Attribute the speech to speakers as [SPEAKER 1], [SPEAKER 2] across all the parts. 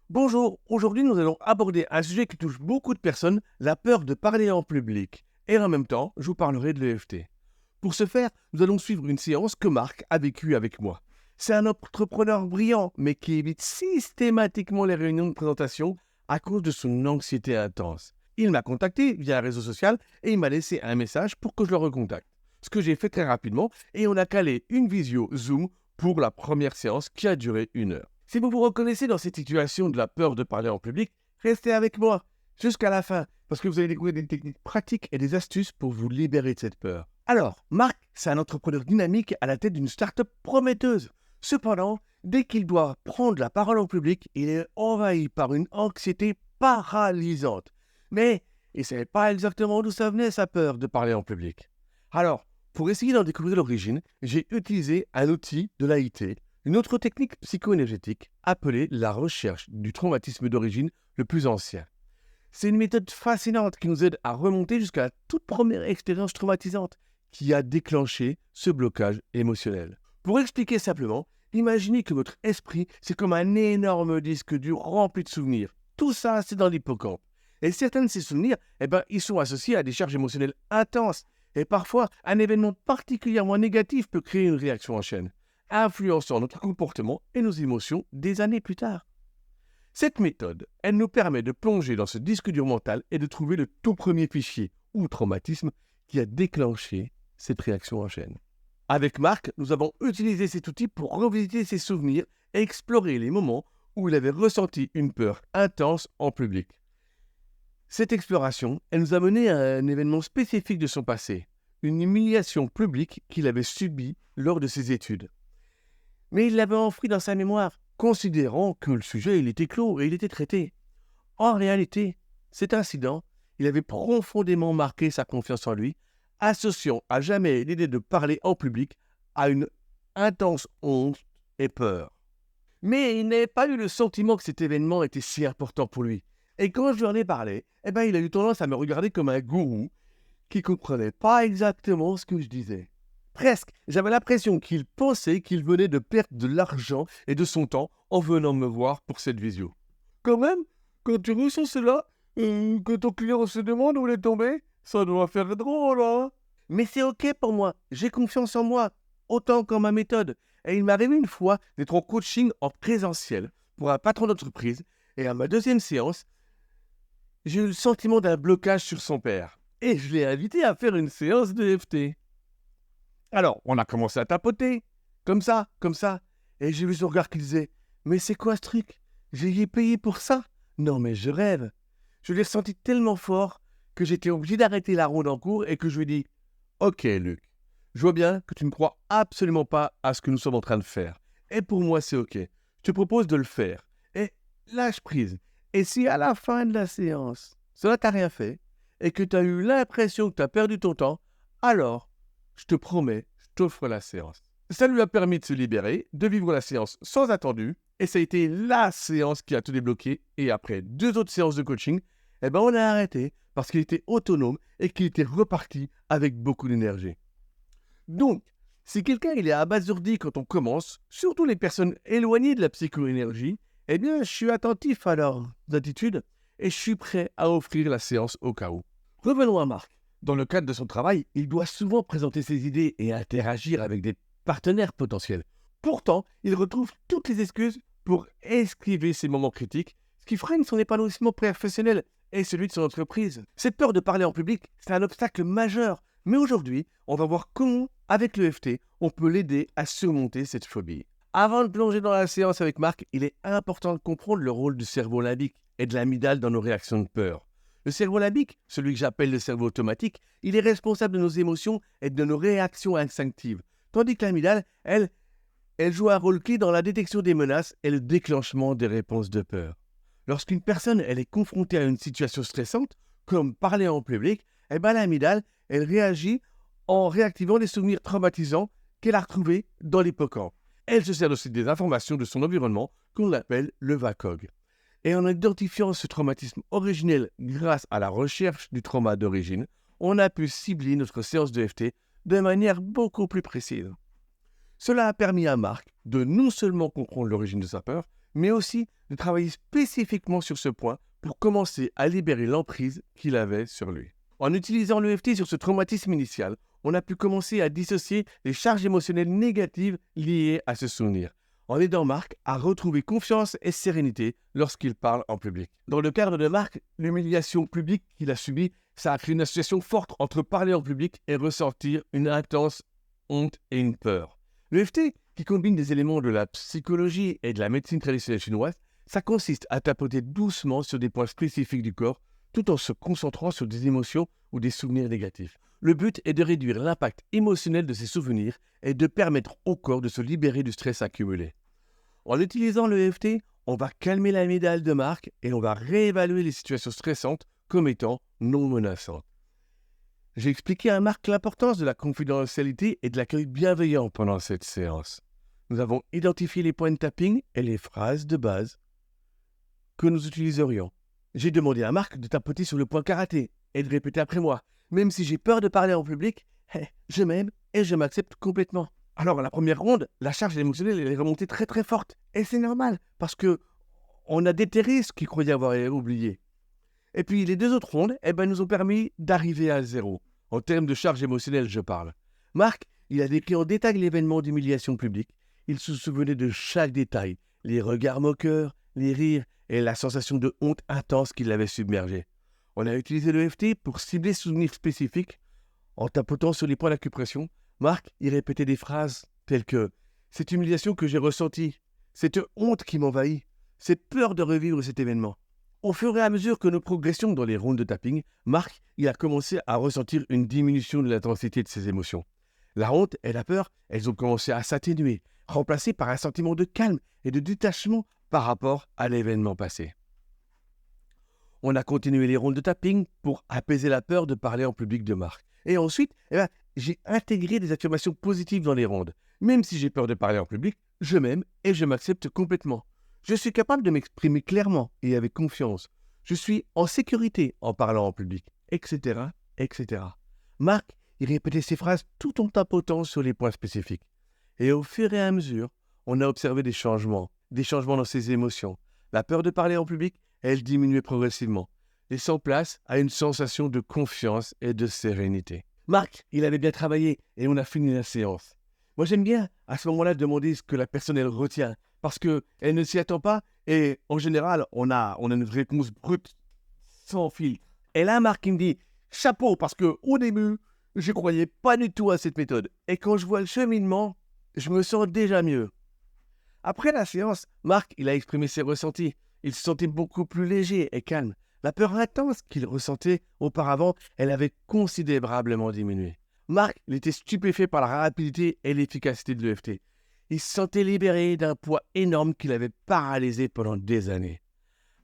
[SPEAKER 1] Bonjour, aujourd'hui nous allons aborder un sujet qui touche beaucoup de personnes, la peur de parler en public. Et en même temps, je vous parlerai de l'EFT. Pour ce faire, nous allons suivre une séance que Marc a vécue avec moi. C'est un entrepreneur brillant, mais qui évite systématiquement les réunions de présentation à cause de son anxiété intense. Il m'a contacté via un réseau social et il m'a laissé un message pour que je le recontacte. Ce que j'ai fait très rapidement et on a calé une visio Zoom pour la première séance qui a duré 1 heure. Si vous vous reconnaissez dans cette situation de la peur de parler en public, restez avec moi jusqu'à la fin parce que vous allez découvrir des techniques pratiques et des astuces pour vous libérer de cette peur. Alors, Marc, c'est un entrepreneur dynamique à la tête d'une start-up prometteuse. Cependant, dès qu'il doit prendre la parole en public, il est envahi par une anxiété paralysante. Mais il ne savait pas exactement d'où ça venait sa peur de parler en public. Alors, pour essayer d'en découvrir l'origine, j'ai utilisé un outil de l'AIT, une autre technique psycho-énergétique appelée la recherche du traumatisme d'origine le plus ancien. C'est une méthode fascinante qui nous aide à remonter jusqu'à la toute première expérience traumatisante qui a déclenché ce blocage émotionnel. Pour expliquer simplement, imaginez que votre esprit, c'est comme un énorme disque dur rempli de souvenirs. Tout ça, c'est dans l'hippocampe. Et certains de ces souvenirs, ils sont associés à des charges émotionnelles intenses. Et parfois, un événement particulièrement négatif peut créer une réaction en chaîne, influençant notre comportement et nos émotions des années plus tard. Cette méthode, elle nous permet de plonger dans ce disque dur mental et de trouver le tout premier fichier ou traumatisme qui a déclenché cette réaction en chaîne. Avec Marc, nous avons utilisé cet outil pour revisiter ses souvenirs et explorer les moments où il avait ressenti une peur intense en public. Cette exploration, elle nous a mené à un événement spécifique de son passé, une humiliation publique qu'il avait subie lors de ses études. Mais il l'avait enfoui dans sa mémoire, considérant que le sujet il était clos et il était traité. En réalité, cet incident, il avait profondément marqué sa confiance en lui, associant à jamais l'idée de parler en public à une intense honte et peur. Mais il n'avait pas eu le sentiment que cet événement était si important pour lui. Et quand je lui en ai parlé, il a eu tendance à me regarder comme un gourou qui ne comprenait pas exactement ce que je disais. Presque, j'avais l'impression qu'il pensait qu'il venait de perdre de l'argent et de son temps en venant me voir pour cette visio. Quand même, quand tu ressens cela, que ton client se demande où il est tombé, ça doit faire drôle, hein? Mais c'est ok pour moi, j'ai confiance en moi, autant qu'en ma méthode. Et il m'est arrivé une fois d'être en coaching en présentiel pour un patron d'entreprise, et à ma deuxième séance, j'ai eu le sentiment d'un blocage sur son père. Et je l'ai invité à faire une séance de FT. Alors, on a commencé à tapoter, comme ça, et j'ai vu son regard qui disait « Mais c'est quoi ce truc? J'ai payé pour ça? Non mais je rêve !» Je l'ai ressenti tellement fort que j'étais obligé d'arrêter la ronde en cours et que je lui ai dit « Ok Luc, je vois bien que tu ne crois absolument pas à ce que nous sommes en train de faire. Et pour moi c'est ok, je te propose de le faire. Et lâche prise. Et si à la fin de la séance, cela t'a rien fait, et que tu as eu l'impression que tu as perdu ton temps, alors je te promets, je t'offre la séance. » Ça lui a permis de se libérer, de vivre la séance sans attendu, et ça a été la séance qui a tout débloqué. Et après 2 autres séances de coaching, on a arrêté parce qu'il était autonome et qu'il était reparti avec beaucoup d'énergie. Donc, si quelqu'un il est abasourdi quand on commence, surtout les personnes éloignées de la psycho-énergie, je suis attentif à leurs attitudes et je suis prêt à offrir la séance au cas où. Revenons à Marc. Dans le cadre de son travail, il doit souvent présenter ses idées et interagir avec des partenaires potentiels. Pourtant, il retrouve toutes les excuses pour esquiver ces moments critiques, ce qui freine son épanouissement professionnel et celui de son entreprise. Cette peur de parler en public, c'est un obstacle majeur. Mais aujourd'hui, on va voir comment, avec l'EFT, on peut l'aider à surmonter cette phobie. Avant de plonger dans la séance avec Marc, il est important de comprendre le rôle du cerveau limbique et de l'amygdale dans nos réactions de peur. Le cerveau limbique, celui que j'appelle le cerveau automatique, il est responsable de nos émotions et de nos réactions instinctives. Tandis que l'amygdale, elle joue un rôle clé dans la détection des menaces et le déclenchement des réponses de peur. Lorsqu'une personne elle est confrontée à une situation stressante, comme parler en public, l'amygdale, elle réagit en réactivant les souvenirs traumatisants qu'elle a retrouvés dans l'hippocampe. Elle se sert aussi des informations de son environnement qu'on appelle le VACOG. Et en identifiant ce traumatisme originel grâce à la recherche du trauma d'origine, on a pu cibler notre séance de FT de manière beaucoup plus précise. Cela a permis à Marc de non seulement comprendre l'origine de sa peur, mais aussi de travailler spécifiquement sur ce point pour commencer à libérer l'emprise qu'il avait sur lui. En utilisant l'EFT sur ce traumatisme initial, on a pu commencer à dissocier les charges émotionnelles négatives liées à ce souvenir, en aidant Marc à retrouver confiance et sérénité lorsqu'il parle en public. Dans le cadre de Marc, l'humiliation publique qu'il a subie, ça a créé une association forte entre parler en public et ressentir une intense honte et une peur. L'EFT, qui combine des éléments de la psychologie et de la médecine traditionnelle chinoise, ça consiste à tapoter doucement sur des points spécifiques du corps, tout en se concentrant sur des émotions ou des souvenirs négatifs. Le but est de réduire l'impact émotionnel de ces souvenirs et de permettre au corps de se libérer du stress accumulé. En utilisant l'EFT, on va calmer l'amygdale de Marc et on va réévaluer les situations stressantes comme étant non menaçantes. J'ai expliqué à Marc l'importance de la confidentialité et de l'accueil bienveillant pendant cette séance. Nous avons identifié les points de tapping et les phrases de base que nous utiliserions. J'ai demandé à Marc de tapoter sur le point karaté et de répéter après moi. Même si j'ai peur de parler en public, je m'aime et je m'accepte complètement. Alors, à la première ronde, la charge émotionnelle est remontée très très forte. Et c'est normal, parce que on a déterré ce qu'il croyait avoir oublié. Et puis, les deux autres rondes nous ont permis d'arriver à zéro. En termes de charge émotionnelle, je parle. Marc, il a décrit en détail l'événement d'humiliation publique. Il se souvenait de chaque détail. Les regards moqueurs, les rires et la sensation de honte intense qui l'avait submergé. On a utilisé l'EFT pour cibler ce souvenir spécifique. En tapotant sur les points d'acupression, Marc y répétait des phrases telles que « cette humiliation que j'ai ressentie, cette honte qui m'envahit, cette peur de revivre cet événement ». Au fur et à mesure que nous progressions dans les rounds de tapping, Marc il a commencé à ressentir une diminution de l'intensité de ses émotions. La honte et la peur, elles ont commencé à s'atténuer, remplacées par un sentiment de calme et de détachement par rapport à l'événement passé. On a continué les rounds de tapping pour apaiser la peur de parler en public de Marc. Et ensuite, j'ai intégré des affirmations positives dans les rondes. Même si j'ai peur de parler en public, je m'aime et je m'accepte complètement. Je suis capable de m'exprimer clairement et avec confiance. Je suis en sécurité en parlant en public, etc., etc. Marc, il répétait ces phrases tout en tapotant sur les points spécifiques. Et au fur et à mesure, on a observé des changements dans ses émotions. La peur de parler en public, elle diminuait progressivement, laissant place à une sensation de confiance et de sérénité. Marc, il avait bien travaillé et on a fini la séance. Moi, j'aime bien à ce moment-là demander ce que la personne elle retient parce qu'elle ne s'y attend pas et en général, on a une réponse brute, sans filtre. Et là, Marc, il me dit chapeau parce qu'au début, je ne croyais pas du tout à cette méthode. Et quand je vois le cheminement, je me sens déjà mieux. Après la séance, Marc, il a exprimé ses ressentis. Il se sentait beaucoup plus léger et calme. La peur intense qu'il ressentait auparavant, elle avait considérablement diminué. Marc, il était stupéfait par la rapidité et l'efficacité de l'EFT. Il se sentait libéré d'un poids énorme qui l'avait paralysé pendant des années.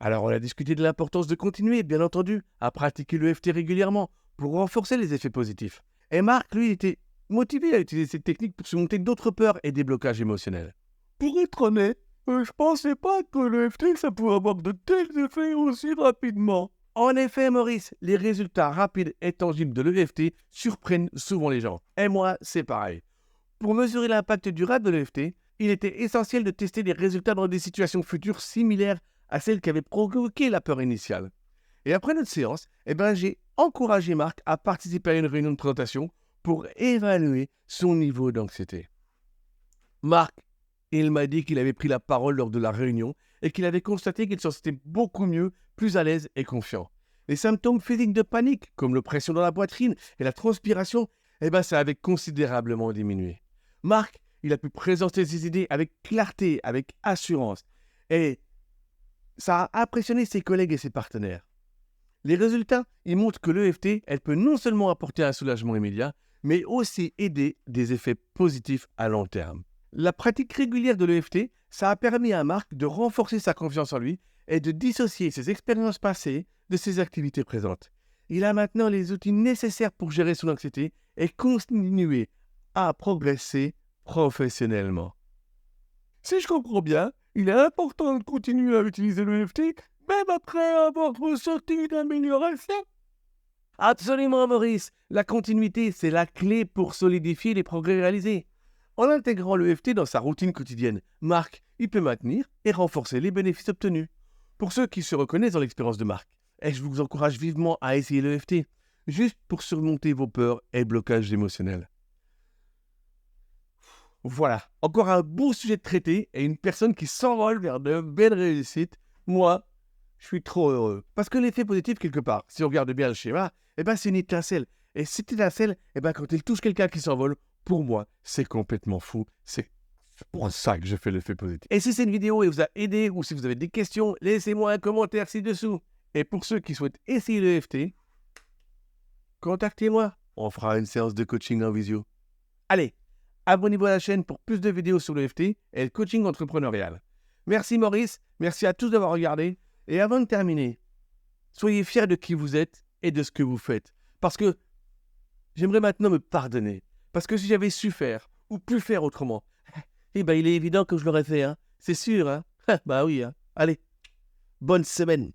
[SPEAKER 1] Alors on a discuté de l'importance de continuer, bien entendu, à pratiquer l'EFT régulièrement pour renforcer les effets positifs. Et Marc, lui, il était motivé à utiliser cette technique pour surmonter d'autres peurs et des blocages émotionnels. Pour être honnête, je pensais pas que l'EFT, ça pouvait avoir de tels effets aussi rapidement. En effet, Maurice, les résultats rapides et tangibles de l'EFT surprennent souvent les gens. Et moi, c'est pareil. Pour mesurer l'impact durable de l'EFT, il était essentiel de tester les résultats dans des situations futures similaires à celles qui avaient provoqué la peur initiale. Et après notre séance, j'ai encouragé Marc à participer à une réunion de présentation pour évaluer son niveau d'anxiété. Marc, il m'a dit qu'il avait pris la parole lors de la réunion et qu'il avait constaté qu'il se sentait beaucoup mieux, plus à l'aise et confiant. Les symptômes physiques de panique, comme l'oppression dans la poitrine et la transpiration, ça avait considérablement diminué. Marc, il a pu présenter ses idées avec clarté, avec assurance. Et ça a impressionné ses collègues et ses partenaires. Les résultats, ils montrent que l'EFT, elle peut non seulement apporter un soulagement immédiat, mais aussi aider des effets positifs à long terme. La pratique régulière de l'EFT, ça a permis à Marc de renforcer sa confiance en lui et de dissocier ses expériences passées de ses activités présentes. Il a maintenant les outils nécessaires pour gérer son anxiété et continuer à progresser professionnellement. Si je comprends bien, il est important de continuer à utiliser l'EFT même après avoir ressenti une amélioration. Absolument, Maurice. La continuité, c'est la clé pour solidifier les progrès réalisés. En intégrant l'EFT dans sa routine quotidienne, Marc, il peut maintenir et renforcer les bénéfices obtenus. Pour ceux qui se reconnaissent dans l'expérience de marque, et je vous encourage vivement à essayer l'EFT, juste pour surmonter vos peurs et blocages émotionnels. Voilà, encore un beau sujet de traité et une personne qui s'envole vers de belles réussites. Moi, je suis trop heureux. Parce que l'effet positif, quelque part, si on regarde bien le schéma, c'est une étincelle. Et cette étincelle, quand elle touche quelqu'un qui s'envole, pour moi, c'est complètement fou. C'est pour ça que je fais l'effet positif. Et si cette vidéo vous a aidé ou si vous avez des questions, laissez-moi un commentaire ci-dessous. Et pour ceux qui souhaitent essayer l'EFT, contactez-moi. On fera une séance de coaching en visio. Allez, abonnez-vous à la chaîne pour plus de vidéos sur l'EFT et le coaching entrepreneurial. Merci Maurice, merci à tous d'avoir regardé. Et avant de terminer, soyez fiers de qui vous êtes et de ce que vous faites. Parce que j'aimerais maintenant me pardonner. Parce que si j'avais su faire ou pu faire autrement, il est évident que je l'aurais fait, hein. C'est sûr, hein. Bah oui, hein. Allez, bonne semaine.